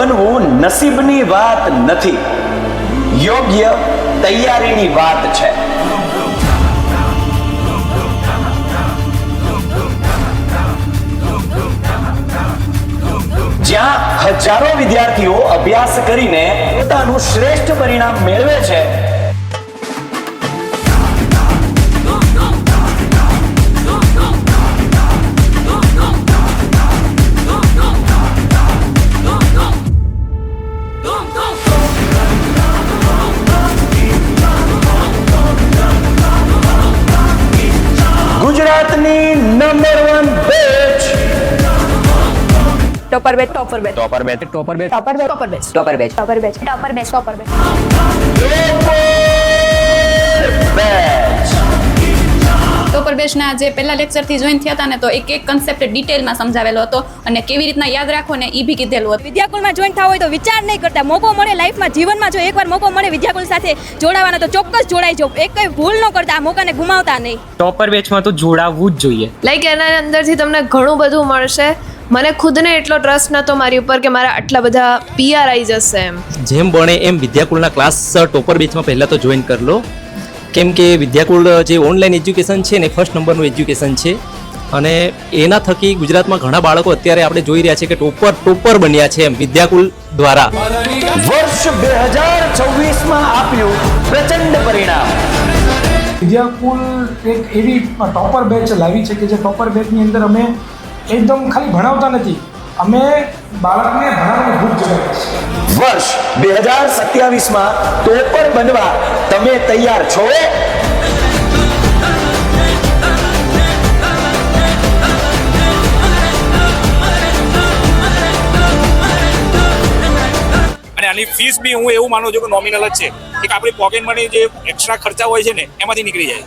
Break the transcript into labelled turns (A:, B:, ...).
A: બનવું નસીબની વાત નથી, યોગ્ય તૈયારીની વાત છે. જ્યાં હજારો વિદ્યાર્થીઓ અભ્યાસ કરીને પોતાનું શ્રેષ્ઠ પરિણામ મેળવે છે, ગુજરાતની number 1 batch
B: topper batch topper batch
A: topper batch
B: topper batch topper batch topper batch
C: topper batch
B: topper batch topper batch topper batch
D: topper બેચના જે પહેલા લેક્ચરથી જોઈન થયા હતા ને, તો એક કન્સેપ્ટ ડિટેલમાં સમજાવેલો હતો અને કેવી રીતના યાદ રાખવો ને એ બી કીધેલું હતું.
B: વિદ્યાકુલમાં જોઈન થવા હોય તો વિચાર નહીં કરતા, મોકો મળે લાઈફમાં, જીવનમાં જો એકવાર મોકો મળે વિદ્યાકુલ સાથે જોડાવાના તો ચોક્કસ જોડાઈ જાઓ. એક કઈ ભૂલ ન કરતા, આ મોકાને ગુમાવતા નહીં.
E: ટોપર બેચમાં તો જોડાવવું જ જોઈએ.
F: લાઈક એના અંદરથી તમને ઘણું બધું મળશે. મને ખુદને એટલો ટ્રસ્ટ નહોતો મારી ઉપર કે મારા આટલા બધા પીઆર આવી જશે એમ.
G: જેમ બને એમ વિદ્યાકુલના ક્લાસ ટોપર બેચમાં પહેલાં તો જોઈન કરી લો, કેમ કે વિદ્યાકુલ જે ઓનલાઈન એજ્યુકેશન છે ને ફર્સ્ટ નંબરનું એજ્યુકેશન છે અને એના થકી ગુજરાતમાં ઘણા બાળકો અત્યારે આપણે જોઈ રહ્યા છે કે ટોપર બન્યા છે એમ વિદ્યાકુલ દ્વારા.
A: વર્ષ 2024માં આપ્યું પ્રચંડ પરિણામ.
H: વિદ્યાકુલ એક એવી ટોપર બેચ લાવી છે કે જે ટોપર બેચની અંદર અમે એકદમ ખાલી ભણાવતા નથી, અમે બાળકને ભણાવવાની ખૂબ જગાવીએ છીએ.
A: વર્ષ 2027માં ટોપર બનવા તમે તૈયાર છો?
I: અને આની ફીસ બી હું એવું માનું છું કે નોમિનલ જ છે, કે આપણી પોકેટ મની જે એક્સ્ટ્રા ખર્ચા હોય છે ને એમાંથી નીકળી જાય.